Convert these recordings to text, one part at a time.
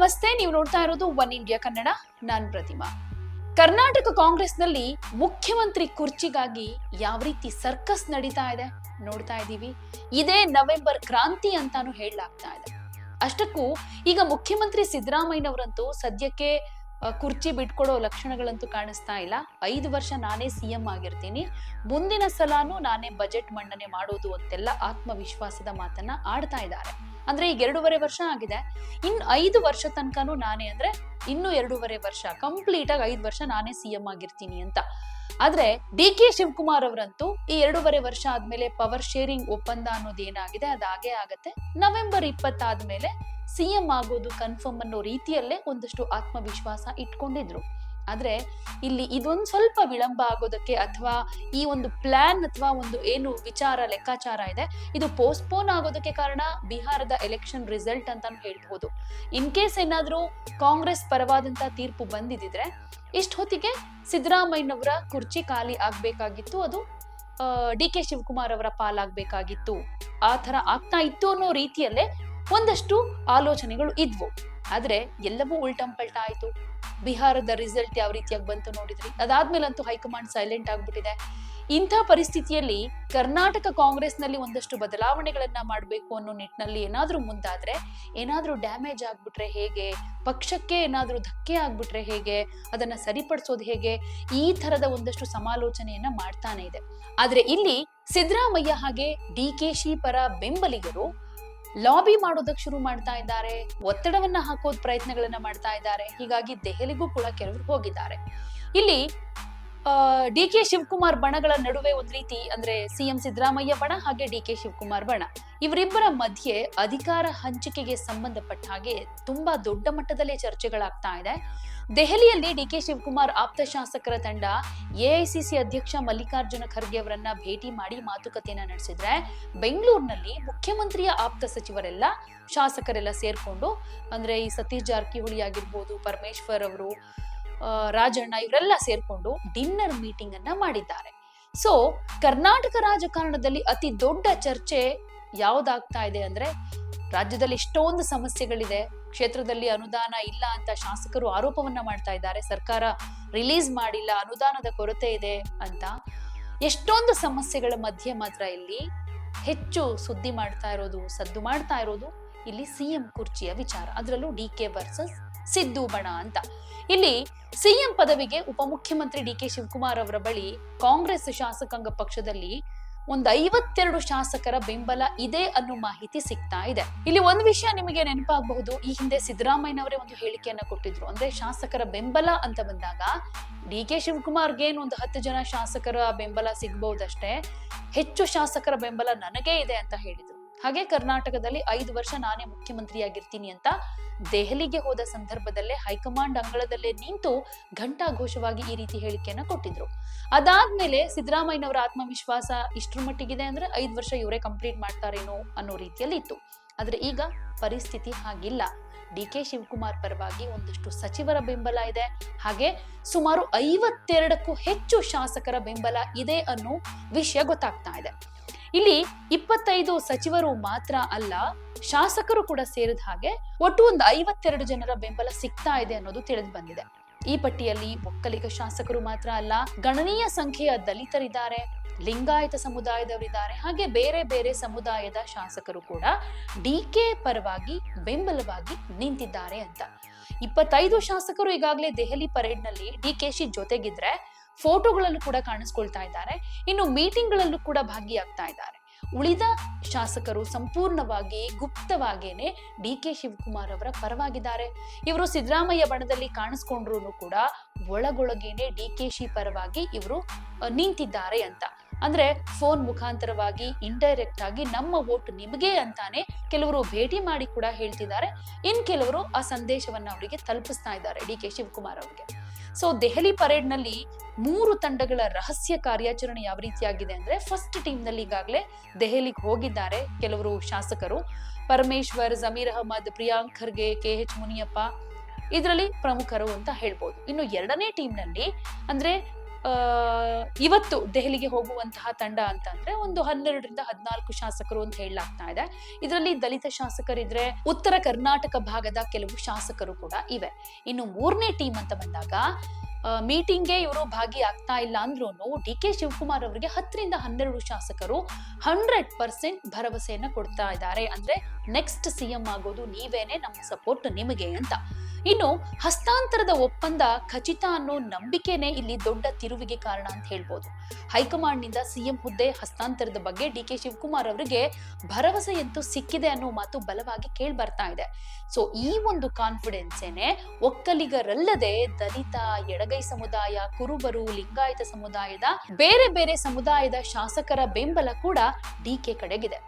ನಮಸ್ತೆ, ನೀವು ನೋಡ್ತಾ ಇರೋದು ಒನ್ ಇಂಡಿಯಾ ಕನ್ನಡ. ನಾನ್ ಪ್ರತಿಮಾ. ಕರ್ನಾಟಕ ಕಾಂಗ್ರೆಸ್ನಲ್ಲಿ ಮುಖ್ಯಮಂತ್ರಿ ಕುರ್ಚಿಗಾಗಿ ಯಾವ ರೀತಿ ಸರ್ಕಸ್ ನಡೀತಾ ಇದೆ ನೋಡ್ತಾ ಇದ್ದೀವಿ. ಇದೇ ನವೆಂಬರ್ ಕ್ರಾಂತಿ ಅಂತಾನು ಹೇಳಲಾಗ್ತಾ ಇದೆ. ಅಷ್ಟಕ್ಕೂ ಈಗ ಮುಖ್ಯಮಂತ್ರಿ ಸಿದ್ದರಾಮಯ್ಯನವರಂತೂ ಸದ್ಯಕ್ಕೆ ಕುರ್ಚಿ ಬಿಟ್ಕೊಡೋ ಲಕ್ಷಣಗಳಂತೂ ಕಾಣಿಸ್ತಾ ಇಲ್ಲ. 5 ವರ್ಷ ನಾನೇ ಸಿಎಂ ಆಗಿರ್ತೀನಿ, ಮುಂದಿನ ಸಲಾನು ನಾನೇ ಬಜೆಟ್ ಮಂಡನೆ ಮಾಡೋದು ಅಂತೆಲ್ಲ ಆತ್ಮವಿಶ್ವಾಸದ ಮಾತನ್ನ ಆಡ್ತಾ ಇದ್ದಾರೆ. ಅಂದ್ರೆ ಈಗ 2.5 ವರ್ಷ ಆಗಿದೆ, ಇನ್ನು 5 ವರ್ಷ ತನಕನೂ ನಾನೇ, ಅಂದ್ರೆ ಇನ್ನು 2.5 ವರ್ಷ ಕಂಪ್ಲೀಟ್ ಆಗಿ 5 ವರ್ಷ ನಾನೇ ಸಿಎಂ ಆಗಿರ್ತೀನಿ ಅಂತ. ಆದ್ರೆ ಡಿ.ಕೆ. ಶಿವಕುಮಾರ್ ಅವರಂತೂ ಈ 2.5 ವರ್ಷ ಆದ್ಮೇಲೆ ಪವರ್ ಶೇರಿಂಗ್ ಒಪ್ಪಂದ ಅನ್ನೋದು ಏನಾಗಿದೆ ಅದಾಗೆ ಆಗತ್ತೆ, ನವೆಂಬರ್ 20 ಆದ್ಮೇಲೆ ಸಿಎಂ ಆಗೋದು ಕನ್ಫರ್ಮ್ ಅನ್ನೋ ರೀತಿಯಲ್ಲೇ ಒಂದಷ್ಟು ಆತ್ಮವಿಶ್ವಾಸ ಇಟ್ಕೊಂಡಿದ್ರು. ಆದ್ರೆ ಇಲ್ಲಿ ಇದೊಂದು ಸ್ವಲ್ಪ ವಿಳಂಬ ಆಗೋದಕ್ಕೆ ಅಥವಾ ಈ ಒಂದು ಪ್ಲಾನ್ ಅಥವಾ ಒಂದು ಏನು ವಿಚಾರ ಲೆಕ್ಕಾಚಾರ ಇದೆ ಇದು ಪೋಸ್ಟ್ಪೋನ್ ಆಗೋದಕ್ಕೆ ಕಾರಣ ಬಿಹಾರದ ಎಲೆಕ್ಷನ್ ರಿಸಲ್ಟ್ ಅಂತಾನು ಹೇಳ್ಬಹುದು. ಇನ್ ಕೇಸ್ ಏನಾದ್ರೂ ಕಾಂಗ್ರೆಸ್ ಪರವಾದಂತ ತೀರ್ಪು ಬಂದಿದ್ರೆ ಇಷ್ಟ ಹೊತ್ತಿಗೆ ಸಿದ್ದರಾಮಯ್ಯನವರ ಕುರ್ಚಿ ಖಾಲಿ ಆಗ್ಬೇಕಾಗಿತ್ತು, ಅದು ಡಿ.ಕೆ. ಶಿವಕುಮಾರ್ ಅವರ ಪಾಲಾಗ್ಬೇಕಾಗಿತ್ತು. ಆ ತರ ಆಗ್ತಾ ಇತ್ತು ಅನ್ನೋ ರೀತಿಯಲ್ಲೇ ಒಂದಷ್ಟು ಆಲೋಚನೆಗಳು ಇದ್ವು. ಆದ್ರೆ ಎಲ್ಲವೂ ಉಲ್ಟಂಪಲ್ಟ ಆಯ್ತು. ಬಿಹಾರದ ರಿಸಲ್ಟ್ ಯಾವ ರೀತಿಯಾಗಿ ಬಂತು ನೋಡಿದ್ರಿ. ಅದಾದ್ಮೇಲಂತೂ ಹೈಕಮಾಂಡ್ ಸೈಲೆಂಟ್ ಆಗ್ಬಿಟ್ಟಿದೆ. ಇಂಥ ಪರಿಸ್ಥಿತಿಯಲ್ಲಿ ಕರ್ನಾಟಕ ಕಾಂಗ್ರೆಸ್ನಲ್ಲಿ ಒಂದಷ್ಟು ಬದಲಾವಣೆಗಳನ್ನ ಮಾಡಬೇಕು ಅನ್ನೋ ನಿಟ್ಟಿನಲ್ಲಿ ಏನಾದ್ರೂ ಮುಂದಾದ್ರೆ, ಏನಾದ್ರೂ ಡ್ಯಾಮೇಜ್ ಆಗ್ಬಿಟ್ರೆ ಹೇಗೆ, ಪಕ್ಷಕ್ಕೆ ಏನಾದ್ರೂ ಧಕ್ಕೆ ಆಗ್ಬಿಟ್ರೆ ಹೇಗೆ, ಅದನ್ನ ಸರಿಪಡಿಸೋದು ಹೇಗೆ, ಈ ತರದ ಒಂದಷ್ಟು ಸಮಾಲೋಚನೆಯನ್ನ ಮಾಡ್ತಾನೆ ಇದೆ. ಆದ್ರೆ ಇಲ್ಲಿ ಸಿದ್ದರಾಮಯ್ಯ ಹಾಗೆ ಡಿ.ಕೆ.ಶಿ ಪರ ಬೆಂಬಲಿಗರು ಲಾಬಿ ಮಾಡೋದಕ್ಕೆ ಶುರು ಮಾಡ್ತಾ ಇದ್ದಾರೆ, ಒತ್ತಡವನ್ನ ಹಾಕೋದ್ ಪ್ರಯತ್ನಗಳನ್ನ ಮಾಡ್ತಾ ಇದ್ದಾರೆ. ಹೀಗಾಗಿ ದೆಹಲಿಗೂ ಕೂಡ ಕೆಲವರು ಹೋಗಿದ್ದಾರೆ. ಇಲ್ಲಿ ಡಿ.ಕೆ. ಶಿವಕುಮಾರ್ ಬಣಗಳ ನಡುವೆ ಒಂದ್ ರೀತಿ, ಅಂದ್ರೆ ಸಿಎಂ ಸಿದ್ದರಾಮಯ್ಯ ಬಣ ಹಾಗೆ ಡಿ.ಕೆ. ಶಿವಕುಮಾರ್ ಬಣ, ಇವರಿಬ್ಬರ ಮಧ್ಯೆ ಅಧಿಕಾರ ಹಂಚಿಕೆಗೆ ಸಂಬಂಧಪಟ್ಟ ಹಾಗೆ ತುಂಬಾ ದೊಡ್ಡ ಮಟ್ಟದಲ್ಲೇ ಚರ್ಚೆಗಳಾಗ್ತಾ ಇದೆ. ದೆಹಲಿಯಲ್ಲಿ ಡಿ.ಕೆ. ಶಿವಕುಮಾರ್ ಆಪ್ತ ಶಾಸಕರ ತಂಡ ಎಐಸಿಸಿ ಅಧ್ಯಕ್ಷ ಮಲ್ಲಿಕಾರ್ಜುನ ಖರ್ಗೆ ಅವರನ್ನ ಭೇಟಿ ಮಾಡಿ ಮಾತುಕತೆಯನ್ನ ನಡೆಸಿದ್ರೆ, ಬೆಂಗಳೂರಿನಲ್ಲಿ ಮುಖ್ಯಮಂತ್ರಿಯ ಆಪ್ತ ಸಚಿವರೆಲ್ಲ, ಶಾಸಕರೆಲ್ಲ ಸೇರ್ಕೊಂಡು, ಅಂದ್ರೆ ಈ ಸತೀಶ್ ಜಾರಕಿಹೊಳಿ ಆಗಿರ್ಬೋದು, ಪರಮೇಶ್ವರ್ ಅವರು, ರಾಜಣ್ಣ, ಇವರೆಲ್ಲ ಸೇರ್ಕೊಂಡು ಡಿನ್ನರ್ ಮೀಟಿಂಗ್ ಅನ್ನ ಮಾಡಿದ್ದಾರೆ. ಸೊ ಕರ್ನಾಟಕ ರಾಜಕಾರಣದಲ್ಲಿ ಅತಿ ದೊಡ್ಡ ಚರ್ಚೆ ಯಾವ್ದಾಗ್ತಾ ಇದೆ ಅಂದ್ರೆ, ರಾಜ್ಯದಲ್ಲಿ ಇಷ್ಟೊಂದು ಸಮಸ್ಯೆಗಳಿದೆ, ಕ್ಷೇತ್ರದಲ್ಲಿ ಅನುದಾನ ಇಲ್ಲ ಅಂತ ಶಾಸಕರು ಆರೋಪವನ್ನ ಮಾಡ್ತಾ ಇದ್ದಾರೆ, ಸರ್ಕಾರ ರಿಲೀಸ್ ಮಾಡಿಲ್ಲ, ಅನುದಾನದ ಕೊರತೆ ಇದೆ ಅಂತ. ಎಷ್ಟೊಂದು ಸಮಸ್ಯೆಗಳ ಮಧ್ಯೆ ಮಾತ್ರ ಇಲ್ಲಿ ಹೆಚ್ಚು ಸುದ್ದಿ ಮಾಡ್ತಾ ಇರೋದು, ಸದ್ದು ಮಾಡ್ತಾ ಇರೋದು ಇಲ್ಲಿ ಸಿಎಂ ಕುರ್ಚಿಯ ವಿಚಾರ, ಅದರಲ್ಲೂ ಡಿ.ಕೆ. ವರ್ಸಸ್ ಸಿದ್ದು ಬಣ ಅಂತ. ಇಲ್ಲಿ ಸಿಎಂ ಪದವಿಗೆ ಉಪಮುಖ್ಯಮಂತ್ರಿ ಡಿ.ಕೆ. ಶಿವಕುಮಾರ್ ಅವರ ಬಳಿ ಕಾಂಗ್ರೆಸ್ ಶಾಸಕಾಂಗ ಪಕ್ಷದಲ್ಲಿ ಒಂದು 52 ಶಾಸಕರ ಬೆಂಬಲ ಇದೆ ಅನ್ನೋ ಮಾಹಿತಿ ಸಿಗ್ತಾ ಇದೆ. ಇಲ್ಲಿ ಒಂದು ವಿಷಯ ನಿಮಗೆ ನೆನಪಾಗಬಹುದು, ಈ ಹಿಂದೆ ಸಿದ್ದರಾಮಯ್ಯನವರೇ ಒಂದು ಹೇಳಿಕೆಯನ್ನ ಕೊಟ್ಟಿದ್ರು. ಅಂದ್ರೆ ಶಾಸಕರ ಬೆಂಬಲ ಅಂತ ಬಂದಾಗ ಡಿ.ಕೆ. ಶಿವಕುಮಾರ್ಗೆ ಒಂದು 10 ಜನ ಶಾಸಕರ ಬೆಂಬಲ ಸಿಗಬಹುದಷ್ಟೇ, ಹೆಚ್ಚು ಶಾಸಕರ ಬೆಂಬಲ ನನಗೇ ಇದೆ ಅಂತ ಹೇಳಿದ್ರು. ಹಾಗೆ ಕರ್ನಾಟಕದಲ್ಲಿ 5 ವರ್ಷ ನಾನೇ ಮುಖ್ಯಮಂತ್ರಿಯಾಗಿರ್ತೀನಿ ಅಂತ ದೆಹಲಿಗೆ ಹೋದ ಸಂದರ್ಭದಲ್ಲೇ ಹೈಕಮಾಂಡ್ ಅಂಗಳದಲ್ಲೇ ನಿಂತು ಘಂಟಾಘೋಷವಾಗಿ ಈ ರೀತಿ ಹೇಳಿಕೆಯನ್ನ ಕೊಟ್ಟಿದ್ರು. ಅದಾದ್ಮೇಲೆ ಸಿದ್ದರಾಮಯ್ಯನವರ ಆತ್ಮವಿಶ್ವಾಸ ಇಷ್ಟ್ರ ಮಟ್ಟಿಗಿದೆ ಅಂದ್ರೆ 5 ವರ್ಷ ಇವರೇ ಕಂಪ್ಲೀಟ್ ಮಾಡ್ತಾರೇನೋ ಅನ್ನೋ ರೀತಿಯಲ್ಲಿ ಇತ್ತು. ಆದ್ರೆ ಈಗ ಪರಿಸ್ಥಿತಿ ಹಾಗಿಲ್ಲ. ಡಿ.ಕೆ. ಶಿವಕುಮಾರ್ ಪರವಾಗಿ ಒಂದಷ್ಟು ಸಚಿವರ ಬೆಂಬಲ ಇದೆ, ಹಾಗೆ ಸುಮಾರು 52ಕ್ಕೂ ಹೆಚ್ಚು ಶಾಸಕರ ಬೆಂಬಲ ಇದೆ ಅನ್ನೋ ವಿಷಯ ಗೊತ್ತಾಗ್ತಾ ಇದೆ. ಇಲ್ಲಿ 25 ಸಚಿವರು ಮಾತ್ರ ಅಲ್ಲ, ಶಾಸಕರು ಕೂಡ ಸೇರಿದ ಹಾಗೆ ಒಟ್ಟು ಒಂದು 52 ಜನರ ಬೆಂಬಲ ಸಿಗ್ತಾ ಇದೆ ಅನ್ನೋದು ತಿಳಿದು ಬಂದಿದೆ. ಈ ಪಟ್ಟಿಯಲ್ಲಿ ಒಕ್ಕಲಿಗ ಶಾಸಕರು ಮಾತ್ರ ಅಲ್ಲ, ಗಣನೀಯ ಸಂಖ್ಯೆಯ ದಲಿತರಿದ್ದಾರೆ, ಲಿಂಗಾಯತ ಸಮುದಾಯದವರಿದ್ದಾರೆ, ಹಾಗೆ ಬೇರೆ ಬೇರೆ ಸಮುದಾಯದ ಶಾಸಕರು ಕೂಡ ಡಿ.ಕೆ. ಪರವಾಗಿ ಬೆಂಬಲವಾಗಿ ನಿಂತಿದ್ದಾರೆ ಅಂತ. 25 ಶಾಸಕರು ಈಗಾಗಲೇ ದೆಹಲಿ ಪರೇಡ್ ನಲ್ಲಿ ಡಿ.ಕೆ.ಶಿ ಜೊತೆಗಿದ್ರೆ ಫೋಟೋಗಳಲ್ಲೂ ಕೂಡ ಕಾಣಿಸ್ಕೊಳ್ತಾ ಇದ್ದಾರೆ, ಇನ್ನು ಮೀಟಿಂಗ್ ಗಳಲ್ಲೂ ಕೂಡ ಭಾಗಿಯಾಗ್ತಾ ಇದ್ದಾರೆ. ಉಳಿದ ಶಾಸಕರು ಸಂಪೂರ್ಣವಾಗಿ ಗುಪ್ತವಾಗೇನೆ ಡಿ.ಕೆ. ಶಿವಕುಮಾರ್ ಅವರ ಪರವಾಗಿದ್ದಾರೆ. ಇವರು ಸಿದ್ದರಾಮಯ್ಯ ಬಣದಲ್ಲಿ ಕಾಣಿಸ್ಕೊಂಡ್ರು ಕೂಡ ಒಳಗೊಳಗೇನೆ ಡಿ.ಕೆ.ಶಿ ಪರವಾಗಿ ಇವರು ನಿಂತಿದ್ದಾರೆ ಅಂತ. ಅಂದ್ರೆ ಫೋನ್ ಮುಖಾಂತರವಾಗಿ ಇಂಡೈರೆಕ್ಟ್ ಆಗಿ ನಮ್ಮ ವೋಟ್ ನಿಮಗೆ ಅಂತಾನೆ ಕೆಲವರು ಭೇಟಿ ಮಾಡಿ ಕೂಡ ಹೇಳ್ತಿದ್ದಾರೆ, ಇನ್ ಕೆಲವರು ಆ ಸಂದೇಶವನ್ನ ಅವರಿಗೆ ತಲುಪಿಸ್ತಾ ಇದ್ದಾರೆ ಡಿ.ಕೆ. ಶಿವಕುಮಾರ್ ಅವರಿಗೆ. ಸೊ ದೆಹಲಿ ಪರೇಡ್ ನಲ್ಲಿ 3 ತಂಡಗಳ ರಹಸ್ಯ ಕಾರ್ಯಾಚರಣೆ ಯಾವ ರೀತಿಯಾಗಿದೆ ಅಂದ್ರೆ, ಫಸ್ಟ್ ಟೀಮ್ ನಲ್ಲಿ ಈಗಾಗಲೇ ದೆಹಲಿಗೆ ಹೋಗಿದ್ದಾರೆ ಕೆಲವರು ಶಾಸಕರು, ಪರಮೇಶ್ವರ್, ಜಮೀರ್ ಅಹಮದ್, ಪ್ರಿಯಾಂಕ್ ಖರ್ಗೆ, ಕೆ.ಎಚ್. ಮುನಿಯಪ್ಪ ಇದರಲ್ಲಿ ಪ್ರಮುಖರು ಅಂತ ಹೇಳ್ಬೋದು. ಇನ್ನು 2ನೇ ಟೀಮ್ ನಲ್ಲಿ ಅಂದ್ರೆ ಆ ಇವತ್ತು ದೆಹಲಿಗೆ ಹೋಗುವಂತಹ ತಂಡ ಅಂತ ಅಂದ್ರೆ ಒಂದು 12ರಿಂದ 14 ಶಾಸಕರು ಅಂತ ಹೇಳಲಾಗ್ತಾ ಇದೆ. ಇದರಲ್ಲಿ ದಲಿತ ಶಾಸಕರಿದ್ರೆ, ಉತ್ತರ ಕರ್ನಾಟಕ ಭಾಗದ ಕೆಲವು ಶಾಸಕರು ಕೂಡ ಇವೆ. ಇನ್ನು 3ನೇ ಟೀಮ್ ಅಂತ ಬಂದಾಗ ಮೀಟಿಂಗ್ಗೆ ಇವರು ಭಾಗಿಯಾಗ್ತಾ ಇಲ್ಲ ಅಂದ್ರೂ DK ಶಿವಕುಮಾರ್ ಅವರಿಗೆ 10ರಿಂದ 12 ಶಾಸಕರು 100% ಭರವಸೆಯನ್ನ ಕೊಡ್ತಾ ಇದ್ದಾರೆ. ಅಂದ್ರೆ ನೆಕ್ಸ್ಟ್ ಸಿಎಂ ಆಗೋದು ನೀವೇನೆ, ನಮ್ಮ ಸಪೋರ್ಟ್ ನಿಮಗೆ ಅಂತ. ಇನ್ನು ಹಸ್ತಾಂತರದ ಒಪ್ಪಂದ ಖಚಿತ ಅನ್ನೋ ನಂಬಿಕೆನೆ ಇಲ್ಲಿ ದೊಡ್ಡ ತಿರುವಿಗೆ ಕಾರಣ ಅಂತ ಹೇಳ್ಬೋದು. ಹೈಕಮಾಂಡ್ ನಿಂದ ಸಿಎಂ ಹುದ್ದೆ ಹಸ್ತಾಂತರದ ಬಗ್ಗೆ DK ಶಿವಕುಮಾರ್ ಅವರಿಗೆ ಭರವಸೆಯಂತೂ ಸಿಕ್ಕಿದೆ ಅನ್ನೋ ಮಾತು ಬಲವಾಗಿ ಕೇಳಿ ಬರ್ತಾ ಇದೆ. ಸೊ ಈ ಒಂದು ಕಾನ್ಫಿಡೆನ್ಸ್ ಏನೆ ಒಕ್ಕಲಿಗರಲ್ಲದೆ ದಲಿತ, ಎಡಗೈ ಸಮುದಾಯ, ಕುರುಬರು, ಲಿಂಗಾಯತ ಸಮುದಾಯದ ಬೇರೆ ಬೇರೆ ಸಮುದಾಯದ ಶಾಸಕರ ಬೆಂಬಲ ಕೂಡ DK ಕಡೆಗಿದೆ.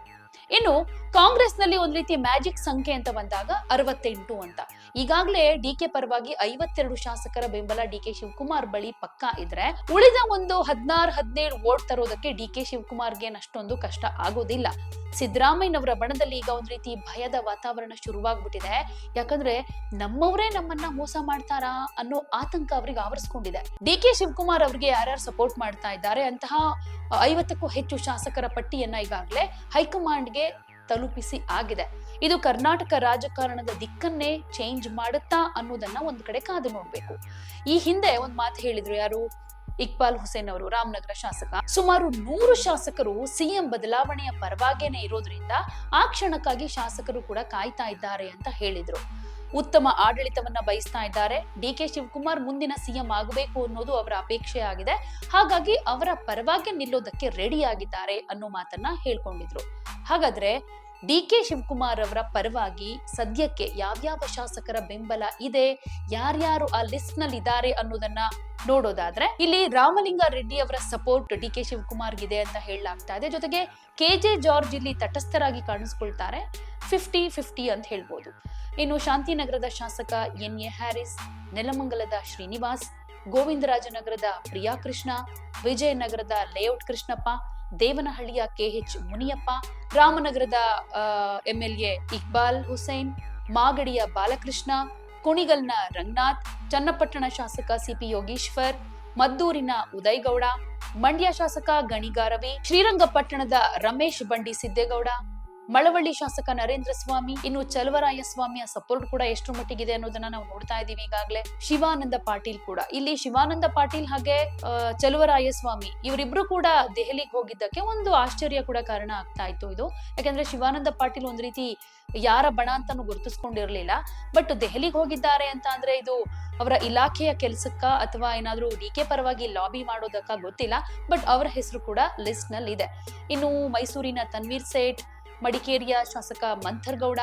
ಇನ್ನು ಕಾಂಗ್ರೆಸ್ ನಲ್ಲಿ ಒಂದ್ ರೀತಿ ಮ್ಯಾಜಿಕ್ ಸಂಖ್ಯೆ ಅಂತ ಬಂದಾಗ 68 ಅಂತ. ಈಗಾಗಲೇ DK ಪರವಾಗಿ 52 ಶಾಸಕರ ಬೆಂಬಲ DK ಶಿವಕುಮಾರ್ ಬಳಿ ಪಕ್ಕಾ ಇದ್ರೆ, ಉಳಿದ ಒಂದು 16-17 ವೋಟ್ ತರೋದಕ್ಕೆ DK ಶಿವಕುಮಾರ್ಗೆ ಅಷ್ಟೊಂದು ಕಷ್ಟ ಆಗೋದಿಲ್ಲ. ಸಿದ್ದರಾಮಯ್ಯನವರ ಬಣದಲ್ಲಿ ಈಗ ಒಂದ್ ರೀತಿ ಭಯದ ವಾತಾವರಣ ಶುರುವಾಗ್ಬಿಟ್ಟಿದೆ. ಯಾಕಂದ್ರೆ ನಮ್ಮವರೇ ನಮ್ಮನ್ನ ಮೋಸ ಮಾಡ್ತಾರಾ ಅನ್ನೋ ಆತಂಕ ಅವ್ರಿಗೆ ಆವರಿಸ್ಕೊಂಡಿದೆ. DK ಶಿವಕುಮಾರ್ ಅವರಿಗೆ ಯಾರ್ಯಾರು ಸಪೋರ್ಟ್ ಮಾಡ್ತಾ ಇದ್ದಾರೆ ಅಂತಹ 50ಕ್ಕೂ ಹೆಚ್ಚು ಶಾಸಕರ ಪಟ್ಟಿಯನ್ನ ಈಗಾಗಲೇ ಹೈಕಮಾಂಡ್ಗೆ ತಲುಪಿಸಿ ಆಗಿದೆ. ಇದು ಕರ್ನಾಟಕ ರಾಜಕಾರಣದ ದಿಕ್ಕನ್ನೇ ಚೇಂಜ್ ಮಾಡುತ್ತಾ ಅನ್ನೋದನ್ನ ಒಂದ್ ಕಡೆ ಕಾದು ನೋಡ್ಬೇಕು. ಈ ಹಿಂದೆ ಒಂದ್ ಮಾತು ಹೇಳಿದ್ರು, ಯಾರು? ಇಕ್ಬಾಲ್ ಹುಸೇನ್ ಅವರು, ರಾಮನಗರ ಶಾಸಕ. ಸುಮಾರು 100 ಶಾಸಕರು ಸಿಎಂ ಬದಲಾವಣೆಯ ಪರವಾಗೇನೆ ಇರೋದ್ರಿಂದ ಆ ಕ್ಷಣಕ್ಕಾಗಿ ಶಾಸಕರು ಕೂಡ ಕಾಯ್ತಾ ಇದ್ದಾರೆ ಅಂತ ಹೇಳಿದ್ರು. ಉತ್ತಮ ಆಡಳಿತವನ್ನ ಬಯಸ್ತಾ ಇದ್ದಾರೆ. DK ಶಿವಕುಮಾರ್ ಮುಂದಿನ ಸಿಎಂ ಆಗಬೇಕು ಅನ್ನೋದು ಅವರ ಅಪೇಕ್ಷೆ ಆಗಿದೆ. ಹಾಗಾಗಿ ಅವರ ಪರವಾಗಿ ನಿಲ್ಲೋದಕ್ಕೆ ರೆಡಿ ಆಗಿದ್ದಾರೆ ಅನ್ನೋ ಮಾತನ್ನ ಹೇಳ್ಕೊಂಡಿದ್ರು. ಹಾಗಾದ್ರೆ DK ಶಿವಕುಮಾರ್ ಅವರ ಪರವಾಗಿ ಸದ್ಯಕ್ಕೆ ಯಾವ್ಯಾವ ಶಾಸಕರ ಬೆಂಬಲ ಇದೆ, ಯಾರ್ಯಾರು ಆ ಲಿಸ್ಟ್ ನಲ್ಲಿ ಇದ್ದಾರೆ ಅನ್ನೋದನ್ನ ನೋಡೋದಾದ್ರೆ, ಇಲ್ಲಿ ರಾಮಲಿಂಗ ರೆಡ್ಡಿ ಅವರ ಸಪೋರ್ಟ್ DK ಶಿವಕುಮಾರ್ಗಿದೆ ಅಂತ ಹೇಳಲಾಗ್ತಾ ಇದೆ. ಜೊತೆಗೆ KJ ಜಾರ್ಜ್ ಇಲ್ಲಿ ತಟಸ್ಥರಾಗಿ ಕಾಣಿಸ್ಕೊಳ್ತಾರೆ. 50-50 ಅಂತ ಹೇಳ್ಬೋದು. ಇನ್ನು ಶಾಂತಿನಗರದ ಶಾಸಕ NA ಹ್ಯಾರಿಸ್, ನೆಲಮಂಗಲದ ಶ್ರೀನಿವಾಸ್, ಗೋವಿಂದರಾಜನಗರದ ಪ್ರಿಯಾ ಕೃಷ್ಣ, ವಿಜಯನಗರದ ಲೇಔಟ್ ಕೃಷ್ಣಪ್ಪ, ದೇವನಹಳ್ಳಿಯ KH ಮುನಿಯಪ್ಪ, ರಾಮನಗರದ MLA ಇಕ್ಬಾಲ್ ಹುಸೇನ್, ಮಾಗಡಿಯ ಬಾಲಕೃಷ್ಣ, ಕುಣಿಗಲ್ನ ರಂಗನಾಥ್, ಚನ್ನಪಟ್ಟಣ ಶಾಸಕ CP ಯೋಗೀಶ್ವರ್, ಮದ್ದೂರಿನ ಉದಯ್ ಗೌಡ, ಮಂಡ್ಯ ಶಾಸಕ ಗಣಿಗಾರವಿ, ಶ್ರೀರಂಗಪಟ್ಟಣದ ರಮೇಶ್ ಬಂಡಿ ಸಿದ್ದೇಗೌಡ, ಮಳವಳ್ಳಿ ಶಾಸಕ ನರೇಂದ್ರ ಸ್ವಾಮಿ, ಇನ್ನು ಚಲವರಾಯ ಸ್ವಾಮಿಯ ಸಪೋರ್ಟ್ ಕೂಡ ಎಷ್ಟು ಮಟ್ಟಿಗಿದೆ ಅನ್ನೋದನ್ನ ನಾವು ನೋಡ್ತಾ ಇದೀವಿ ಈಗಾಗಲೇ. ಶಿವಾನಂದ ಪಾಟೀಲ್ ಕೂಡ, ಇಲ್ಲಿ ಶಿವಾನಂದ ಪಾಟೀಲ್ ಹಾಗೆ ಚಲವರಾಯ ಸ್ವಾಮಿ ಇವರಿಬ್ರು ಕೂಡ ದೆಹಲಿಗೆ ಹೋಗಿದ್ದಕ್ಕೆ ಒಂದು ಆಶ್ಚರ್ಯ ಕೂಡ ಕಾರಣ ಆಗ್ತಾ ಇತ್ತು ಇದು. ಯಾಕಂದ್ರೆ ಶಿವಾನಂದ ಪಾಟೀಲ್ ಒಂದ್ ರೀತಿ ಯಾರ ಬಣ ಅಂತಾನು ಗುರುತಿಸ್ಕೊಂಡಿರ್ಲಿಲ್ಲ. ಬಟ್ ದೆಹಲಿಗೆ ಹೋಗಿದ್ದಾರೆ ಅಂತ ಅಂದ್ರೆ ಇದು ಅವರ ಇಲಾಖೆಯ ಕೆಲ್ಸಕ್ಕ ಅಥವಾ ಏನಾದ್ರೂ DK ಪರವಾಗಿ ಲಾಬಿ ಮಾಡೋದಕ್ಕ ಗೊತ್ತಿಲ್ಲ. ಬಟ್ ಅವರ ಹೆಸರು ಕೂಡ ಲಿಸ್ಟ್ ನಲ್ಲಿ ಇದೆ. ಇನ್ನು ಮೈಸೂರಿನ ತನ್ವೀರ್ ಸೇಠ್, ಮಡಿಕೇರಿಯ ಶಾಸಕ ಮಂಥರ್ಗೌಡ,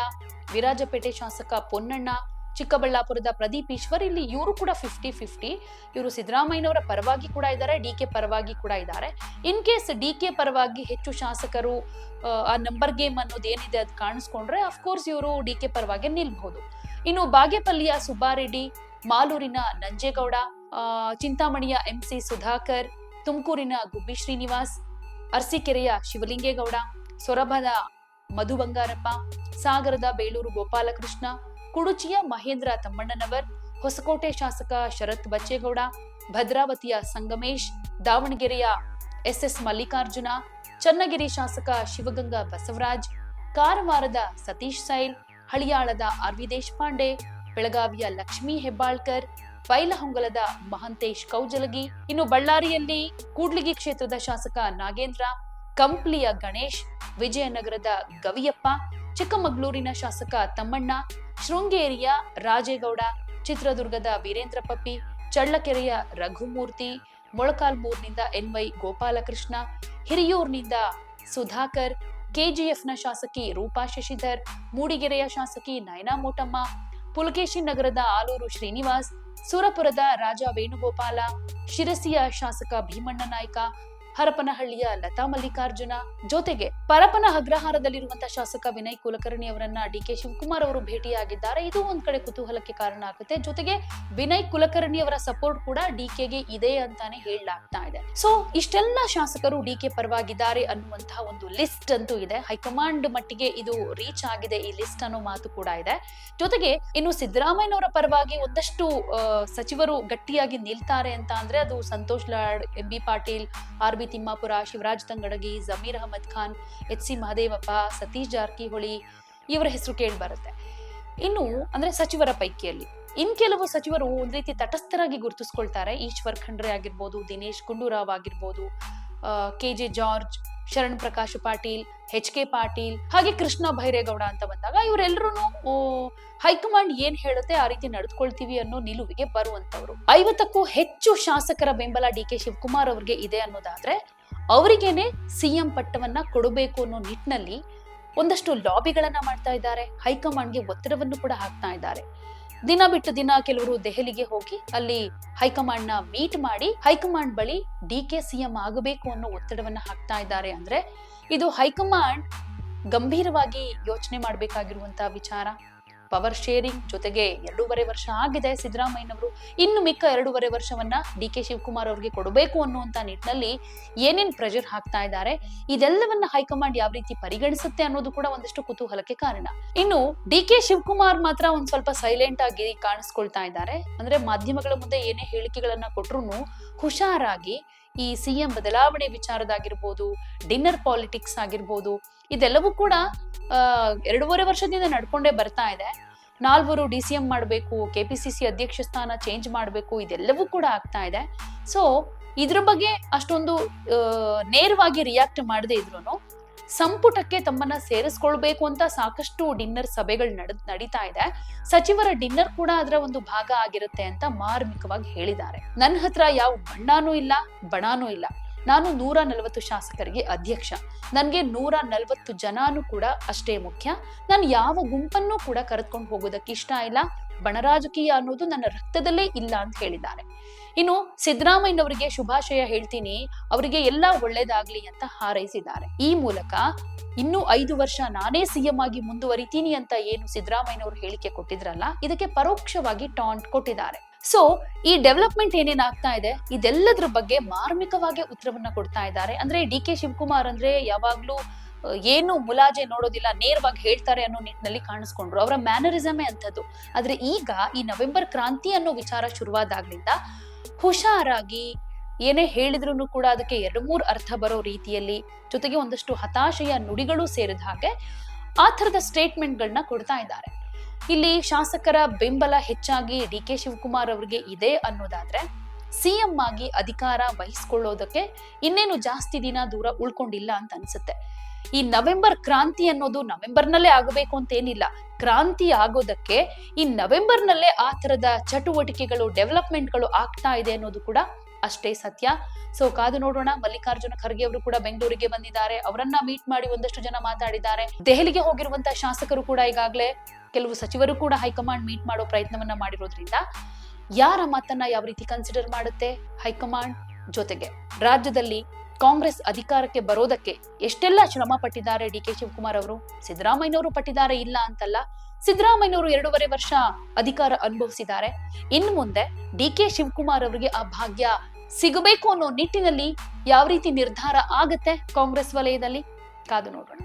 ವಿರಾಜಪೇಟೆ ಶಾಸಕ ಪೊನ್ನಣ್ಣ, ಚಿಕ್ಕಬಳ್ಳಾಪುರದ ಪ್ರದೀಪ್ ಈಶ್ವರ್, ಇಲ್ಲಿ ಇವರು ಕೂಡ 50-50. ಇವರು ಸಿದ್ದರಾಮಯ್ಯನವರ ಪರವಾಗಿ ಕೂಡ ಇದ್ದಾರೆ, DK ಪರವಾಗಿ ಕೂಡ ಇದ್ದಾರೆ. ಇನ್ ಕೇಸ್ DK ಪರವಾಗಿ ಹೆಚ್ಚು ಶಾಸಕರು ಆ ನಂಬರ್ ಗೇಮ್ ಅನ್ನೋದು ಏನಿದೆ ಅದು ಕಾಣಿಸ್ಕೊಂಡ್ರೆ ಅಫ್ಕೋರ್ಸ್ ಇವರು DK ಪರವಾಗಿ ನಿಲ್ಬಹುದು. ಇನ್ನು ಬಾಗೇಪಲ್ಲಿಯ ಸುಬ್ಬಾರೆಡ್ಡಿ, ಮಾಲೂರಿನ ನಂಜೇಗೌಡ, ಚಿಂತಾಮಣಿಯ MC ಸುಧಾಕರ್, ತುಮಕೂರಿನ ಗುಬ್ಬಿ ಶ್ರೀನಿವಾಸ್, ಅರಸೀಕೆರೆಯ ಶಿವಲಿಂಗೇಗೌಡ, ಸೊರಬದ ಮಧು ಬಂಗಾರಪ್ಪ, ಸಾಗರದ ಬೇಳೂರು ಗೋಪಾಲಕೃಷ್ಣ, ಕುಡುಚಿಯ ಮಹೇಂದ್ರ ತಮ್ಮಣ್ಣನವರ್, ಹೊಸಕೋಟೆ ಶಾಸಕ ಶರತ್ ಬಚ್ಚೇಗೌಡ, ಭದ್ರಾವತಿಯ ಸಂಗಮೇಶ್, ದಾವಣಗೆರೆಯ SS ಮಲ್ಲಿಕಾರ್ಜುನ, ಚನ್ನಗಿರಿ ಶಾಸಕ ಶಿವಗಂಗಾ ಬಸವರಾಜ್, ಕಾರವಾರದ ಸತೀಶ್ ಸೈಲ್, ಹಳಿಯಾಳದ RV ದೇಶಪಾಂಡೆ, ಬೆಳಗಾವಿಯ ಲಕ್ಷ್ಮೀ ಹೆಬ್ಬಾಳ್ಕರ್, ಬೈಲಹೊಂಗಲದ ಮಹಂತೇಶ್ ಕೌಜಲಗಿ, ಇನ್ನು ಬಳ್ಳಾರಿಯಲ್ಲಿ ಕೂಡ್ಲಿಗಿ ಕ್ಷೇತ್ರದ ಶಾಸಕ ನಾಗೇಂದ್ರ, ಕಂಪ್ಲಿಯ ಗಣೇಶ್, ವಿಜಯನಗರದ ಗವಿಯಪ್ಪ, ಚಿಕ್ಕಮಗಳೂರಿನ ಶಾಸಕ ತಮ್ಮಣ್ಣ, ಶೃಂಗೇರಿಯ ರಾಜೇಗೌಡ, ಚಿತ್ರದುರ್ಗದ ವೀರೇಂದ್ರ ಪಪ್ಪಿ, ಚಳ್ಳಕೆರೆಯ ರಘುಮೂರ್ತಿ, ಮೊಳಕಾಲ್ಮೂರ್ನಿಂದ NY ಗೋಪಾಲಕೃಷ್ಣ, ಹಿರಿಯೂರ್ನಿಂದ ಸುಧಾಕರ್, KGFನ ಶಾಸಕಿ ರೂಪಾ ಶಶಿಧರ್, ಮೂಡಿಗೆರೆಯ ಶಾಸಕಿ ನಯನಾ ಮೋಟಮ್ಮ, ಪುಲಕೇಶಿ ನಗರದ ಆಲೂರು ಶ್ರೀನಿವಾಸ್, ಸುರಪುರದ ರಾಜ ವೇಣುಗೋಪಾಲ, ಶಿರಸಿಯ ಶಾಸಕ ಭೀಮಣ್ಣ ನಾಯ್ಕ, ಹರಪನಹಳ್ಳಿಯ ಲತಾ ಮಲ್ಲಿಕಾರ್ಜುನ, ಜೊತೆಗೆ ಪರಪನ ಅಗ್ರಹಾರದಲ್ಲಿರುವಂತಹ ಶಾಸಕ ವಿನಯ್ ಕುಲಕರ್ಣಿ ಅವರನ್ನ ಡಿ.ಕೆ. ಶಿವಕುಮಾರ್ ಅವರು ಭೇಟಿಯಾಗಿದ್ದಾರೆ. ಇದು ಒಂದ್ ಕಡೆ ಕುತೂಹಲಕ್ಕೆ ಕಾರಣ ಆಗುತ್ತೆ. ಜೊತೆಗೆ ವಿನಯ್ ಕುಲಕರ್ಣಿ ಅವರ ಸಪೋರ್ಟ್ ಕೂಡ ಡಿ.ಕೆ.ಗೆ ಇದೆ ಅಂತಾನೆ ಹೇಳಲಾಗ್ತಾ ಇದೆ. ಸೊ ಇಷ್ಟೆಲ್ಲ ಶಾಸಕರು ಡಿ.ಕೆ. ಪರವಾಗಿದ್ದಾರೆ ಅನ್ನುವಂತಹ ಒಂದು ಲಿಸ್ಟ್ ಅಂತೂ ಇದೆ. ಹೈಕಮಾಂಡ್ ಮಟ್ಟಿಗೆ ಇದು ರೀಚ್ ಆಗಿದೆ ಈ ಲಿಸ್ಟ್ ಅನ್ನೋ ಮಾತು ಕೂಡ ಇದೆ. ಜೊತೆಗೆ ಇನ್ನು ಸಿದ್ದರಾಮಯ್ಯನವರ ಪರವಾಗಿ ಒಂದಷ್ಟು ಸಚಿವರು ಗಟ್ಟಿಯಾಗಿ ನಿಲ್ತಾರೆ ಅಂತ ಅಂದ್ರೆ ಅದು ಸಂತೋಷ್ ಲಾಡ್, ಎಂ.ಬಿ. ಪಾಟೀಲ್, ಆರ್.ಬಿ. ತಿಮ್ಮಾಪುರ, ಶಿವರಾಜ್ ತಂಗಡಗಿ, ಜಮೀರ್ ಅಹಮದ್ ಖಾನ್, ಎಚ್.ಸಿ. ಮಹದೇವಪ್ಪ, ಸತೀಶ್ ಜಾರಕಿಹೊಳಿ ಇವರ ಹೆಸರು ಕೇಳಿ ಬರುತ್ತೆ. ಇನ್ನು ಅಂದ್ರೆ ಸಚಿವರ ಪೈಕಿಯಲ್ಲಿ ಇನ್ ಕೆಲವು ಸಚಿವರು ಒಂದ್ ರೀತಿ ತಟಸ್ಥರಾಗಿ ಗುರುತಿಸ್ಕೊಳ್ತಾರೆ. ಈಶ್ವರ್ ಖಂಡ್ರೆ ಆಗಿರ್ಬೋದು, ದಿನೇಶ್ ಗುಂಡೂರಾವ್ ಆಗಿರ್ಬೋದು, KJ. George, Sharan Prakash Patil, HK. Patil, ಹಾಗೆ ಕೃಷ್ಣ ಬೈರೇಗೌಡ ಅಂತ ಬಂದಾಗ ಇವರೆಲ್ಲರೂ ಹೈಕಮಾಂಡ್ ಏನ್ ಹೇಳುತ್ತೆ ಆ ರೀತಿ ನಡೆದುಕೊಳ್ತೀವಿ ಅನ್ನೋ ನಿಲುವಿಗೆ ಬರುವಂತವ್ರು. 50ಕ್ಕೂ ಹೆಚ್ಚು ಶಾಸಕರ ಬೆಂಬಲ ಡಿ.ಕೆ. ಶಿವಕುಮಾರ್ ಅವ್ರಿಗೆ ಇದೆ ಅನ್ನೋದಾದ್ರೆ ಅವರಿಗೇನೆ ಸಿಎಂ ಪಟ್ಟವನ್ನ ಕೊಡಬೇಕು ಅನ್ನೋ ನಿಟ್ಟಿನಲ್ಲಿ ಒಂದಷ್ಟು ಲಾಬಿಗಳನ್ನ ಮಾಡ್ತಾ ಇದ್ದಾರೆ. ಹೈಕಮಾಂಡ್ಗೆ ಒತ್ತಡವನ್ನು ಕೂಡ ಹಾಕ್ತಾ ಇದ್ದಾರೆ. ದಿನ ಬಿಟ್ಟು ದಿನ ಕೆಲವರು ದೆಹಲಿಗೆ ಹೋಗಿ ಅಲ್ಲಿ ಹೈಕಮಾಂಡ್ ನ ಮೀಟ್ ಮಾಡಿ ಹೈಕಮಾಂಡ್ ಬಳಿ ಡಿ.ಕೆ. ಸಿಎಂ ಆಗಬೇಕು ಅನ್ನೋ ಒತ್ತಡವನ್ನ ಹಾಕ್ತಾ ಇದ್ದಾರೆ. ಅಂದ್ರೆ ಇದು ಹೈಕಮಾಂಡ್ ಗಂಭೀರವಾಗಿ ಯೋಚನೆ ಮಾಡಬೇಕಾಗಿರುವಂತಹ ವಿಚಾರ. ಪವರ್ ಶೇರಿಂಗ್ ಜೊತೆಗೆ 2.5 ವರ್ಷ ಆಗಿದೆ ಸಿದ್ದರಾಮಯ್ಯನವರು, ಇನ್ನು ಮಿಕ್ಕ 2.5 ವರ್ಷವನ್ನ ಡಿ.ಕೆ. ಶಿವಕುಮಾರ್ ಅವ್ರಿಗೆ ಕೊಡಬೇಕು ಅನ್ನುವಂತ ನಿಟ್ಟಿನಲ್ಲಿ ಏನೇನ್ ಪ್ರೆಷರ್ ಹಾಕ್ತಾ ಇದ್ದಾರೆ, ಇದೆಲ್ಲವನ್ನ ಹೈಕಮಾಂಡ್ ಯಾವ ರೀತಿ ಪರಿಗಣಿಸುತ್ತೆ ಅನ್ನೋದು ಕೂಡ ಒಂದಷ್ಟು ಕುತೂಹಲಕ್ಕೆ ಕಾರಣ. ಇನ್ನು ಡಿ.ಕೆ. ಶಿವಕುಮಾರ್ ಮಾತ್ರ ಒಂದ್ ಸ್ವಲ್ಪ ಸೈಲೆಂಟ್ ಆಗಿ ಕಾಣಿಸ್ಕೊಳ್ತಾ ಇದ್ದಾರೆ. ಅಂದ್ರೆ ಮಾಧ್ಯಮಗಳ ಮುಂದೆ ಏನೇ ಹೇಳಿಕೆಗಳನ್ನ ಕೊಟ್ರು ಹುಷಾರಾಗಿ ಈ ಸಿಎಂ ಬದಲಾವಣೆ ವಿಚಾರದಾಗಿರ್ಬೋದು, ಡಿನ್ನರ್ ಪಾಲಿಟಿಕ್ಸ್ ಆಗಿರ್ಬೋದು, ಇದೆಲ್ಲವೂ ಕೂಡ 2.5 ವರ್ಷದಿಂದ ನಡ್ಕೊಂಡೇ ಬರ್ತಾ ಇದೆ. 4 ಡಿ.ಸಿ.ಎಂ ಮಾಡಬೇಕು, ಕೆಪಿಸಿಸಿ ಅಧ್ಯಕ್ಷ ಸ್ಥಾನ ಚೇಂಜ್ ಮಾಡಬೇಕು, ಇದೆಲ್ಲವೂ ಕೂಡ ಆಗ್ತಾ ಇದೆ. ಸೊ ಇದ್ರ ಬಗ್ಗೆ ಅಷ್ಟೊಂದು ನೇರವಾಗಿ ರಿಯಾಕ್ಟ್ ಮಾಡದೇ ಇದ್ರು ಸಂಪುಟಕ್ಕೆ ತಮ್ಮನ್ನ ಸೇರಿಸ್ಕೊಳ್ಬೇಕು ಅಂತ ಸಾಕಷ್ಟು ಡಿನ್ನರ್ ಸಭೆಗಳು ನಡೀತಾ ಇದೆ. ಸಚಿವರ ಡಿನ್ನರ್ ಕೂಡ ಅದರ ಒಂದು ಭಾಗ ಆಗಿರುತ್ತೆ ಅಂತ ಮಾರ್ಮಿಕವಾಗಿ ಹೇಳಿದ್ದಾರೆ. ನನ್ನ ಹತ್ರ ಯಾವ ಬಣ್ಣನೂ ಇಲ್ಲ, ಬಣನೂ ಇಲ್ಲ. ನಾನು 140 ಶಾಸಕರಿಗೆ ಅಧ್ಯಕ್ಷ. ನನ್ಗೆ 140 ಜನನೂ ಕೂಡ ಅಷ್ಟೇ ಮುಖ್ಯ. ನಾನು ಯಾವ ಗುಂಪನ್ನು ಕೂಡ ಕರೆದುಕೊಂಡು ಹೋಗೋದಕ್ಕೆ ಇಷ್ಟ ಇಲ್ಲ. ಬಣ ರಾಜಕೀಯ ಅನ್ನೋದು ನನ್ನ ರಕ್ತದಲ್ಲೇ ಇಲ್ಲ ಅಂತ ಹೇಳಿದ್ದಾರೆ. ಇನ್ನು ಸಿದ್ದರಾಮಯ್ಯನವರಿಗೆ ಶುಭಾಶಯ ಹೇಳ್ತೀನಿ, ಅವರಿಗೆ ಎಲ್ಲ ಒಳ್ಳೇದಾಗ್ಲಿ ಅಂತ ಹಾರೈಸಿದ್ದಾರೆ. ಈ ಮೂಲಕ ಇನ್ನು 5 ವರ್ಷ ನಾನೇ ಸಿಎಂ ಆಗಿ ಮುಂದುವರಿತೀನಿ ಅಂತ ಏನು ಸಿದ್ದರಾಮಯ್ಯನವರು ಹೇಳಿಕೆ ಕೊಟ್ಟಿದ್ರಲ್ಲ, ಇದಕ್ಕೆ ಪರೋಕ್ಷವಾಗಿ ಟಾಂಟ್ ಕೊಟ್ಟಿದ್ದಾರೆ. ಸೊ ಈ ಡೆವಲಪ್ಮೆಂಟ್ ಏನೇನಾಗ್ತಾ ಇದೆ ಇದೆಲ್ಲದ್ರ ಬಗ್ಗೆ ಮಾರ್ಮಿಕವಾಗಿ ಉತ್ತರವನ್ನ ಕೊಡ್ತಾ ಇದ್ದಾರೆ. ಅಂದ್ರೆ ಡಿ.ಕೆ. ಶಿವಕುಮಾರ್ ಅಂದ್ರೆ ಯಾವಾಗ್ಲೂ ಏನು ಮುಲಾಜೆ ನೋಡೋದಿಲ್ಲ, ನೇರವಾಗಿ ಹೇಳ್ತಾರೆ ಅನ್ನೋ ನಿಟ್ಟಿನಲ್ಲಿ ಕಾಣಿಸ್ಕೊಂಡ್ರು. ಅವರ ಮ್ಯಾನರಿಸಮೇ ಅಂತದ್ದು. ಆದ್ರೆ ಈಗ ಈ ನವೆಂಬರ್ ಕ್ರಾಂತಿ ಅನ್ನೋ ವಿಚಾರ ಶುರುವಾದಾಗ್ಲಿಂದ ಹುಷಾರಾಗಿ ಏನೇ ಹೇಳಿದ್ರು ಕೂಡ ಅದಕ್ಕೆ 2-3 ಅರ್ಥ ಬರೋ ರೀತಿಯಲ್ಲಿ, ಜೊತೆಗೆ ಒಂದಷ್ಟು ಹತಾಶೆಯ ನುಡಿಗಳು ಸೇರಿದ ಹಾಗೆ ಆ ತರದ ಸ್ಟೇಟ್ಮೆಂಟ್ಗಳನ್ನ ಕೊಡ್ತಾ ಇದ್ದಾರೆ. ಇಲ್ಲಿ ಶಾಸಕರ ಬೆಂಬಲ ಹೆಚ್ಚಾಗಿ ಡಿ.ಕೆ. ಶಿವಕುಮಾರ್ ಅವರಿಗೆ ಇದೆ ಅನ್ನೋದಾದ್ರೆ ಸಿಎಂ ಆಗಿ ಅಧಿಕಾರ ವಹಿಸ್ಕೊಳ್ಳೋದಕ್ಕೆ ಇನ್ನೇನು ಜಾಸ್ತಿ ದಿನ ದೂರ ಉಳ್ಕೊಂಡಿಲ್ಲ ಅಂತ ಅನ್ಸುತ್ತೆ. ಈ ನವೆಂಬರ್ ಕ್ರಾಂತಿ ಅನ್ನೋದು ನವೆಂಬರ್ನಲ್ಲೇ ಆಗಬೇಕು ಅಂತ ಏನಿಲ್ಲ. ಕ್ರಾಂತಿ ಆಗೋದಕ್ಕೆ ಈ ನವೆಂಬರ್ನಲ್ಲೇ ಆ ತರದ ಚಟುವಟಿಕೆಗಳು, ಡೆವಲಪ್ಮೆಂಟ್ಗಳು ಆಗ್ತಾ ಇದೆ ಅನ್ನೋದು ಕೂಡ ಅಷ್ಟೇ ಸತ್ಯ. ಸೊ ಕಾದು ನೋಡೋಣ. ಮಲ್ಲಿಕಾರ್ಜುನ ಖರ್ಗೆ ಅವರು ಕೂಡ ಬೆಂಗಳೂರಿಗೆ ಬಂದಿದ್ದಾರೆ. ಅವರನ್ನ ಮೀಟ್ ಮಾಡಿ ಒಂದಷ್ಟು ಜನ ಮಾತಾಡಿದ್ದಾರೆ. ದೆಹಲಿಗೆ ಹೋಗಿರುವಂತಹ ಶಾಸಕರು ಕೂಡ ಈಗಾಗಲೇ ಕೆಲವು ಸಚಿವರು ಕೂಡ ಹೈಕಮಾಂಡ್ ಮೀಟ್ ಮಾಡೋ ಪ್ರಯತ್ನವನ್ನ ಮಾಡಿರೋದ್ರಿಂದ ಯಾರ ಮಾತನ್ನ ಯಾವ ರೀತಿ ಕನ್ಸಿಡರ್ ಮಾಡುತ್ತೆ ಹೈಕಮಾಂಡ್, ಜೊತೆಗೆ ರಾಜ್ಯದಲ್ಲಿ ಕಾಂಗ್ರೆಸ್ ಅಧಿಕಾರಕ್ಕೆ ಬರೋದಕ್ಕೆ ಎಷ್ಟೆಲ್ಲ ಶ್ರಮ ಪಟ್ಟಿದ್ದಾರೆ ಡಿ.ಕೆ. ಶಿವಕುಮಾರ್ ಅವರು, ಸಿದ್ದರಾಮಯ್ಯನವರು ಪಟ್ಟಿದ್ದಾರೆ ಇಲ್ಲ ಅಂತಲ್ಲ. ಸಿದ್ದರಾಮಯ್ಯನವರು 2.5 ವರ್ಷ ಅಧಿಕಾರ ಅನುಭವಿಸಿದ್ದಾರೆ. ಇನ್ನು ಮುಂದೆ ಡಿ.ಕೆ. ಶಿವಕುಮಾರ್ ಅವರಿಗೆ ಆ ಭಾಗ್ಯ ಸಿಗಬೇಕು ಅನ್ನೋ ನಿಟ್ಟಿನಲ್ಲಿ ಯಾವ ರೀತಿ ನಿರ್ಧಾರ ಆಗತ್ತೆ ಕಾಂಗ್ರೆಸ್ ವಲಯದಲ್ಲಿ, ಕಾದು ನೋಡೋಣ.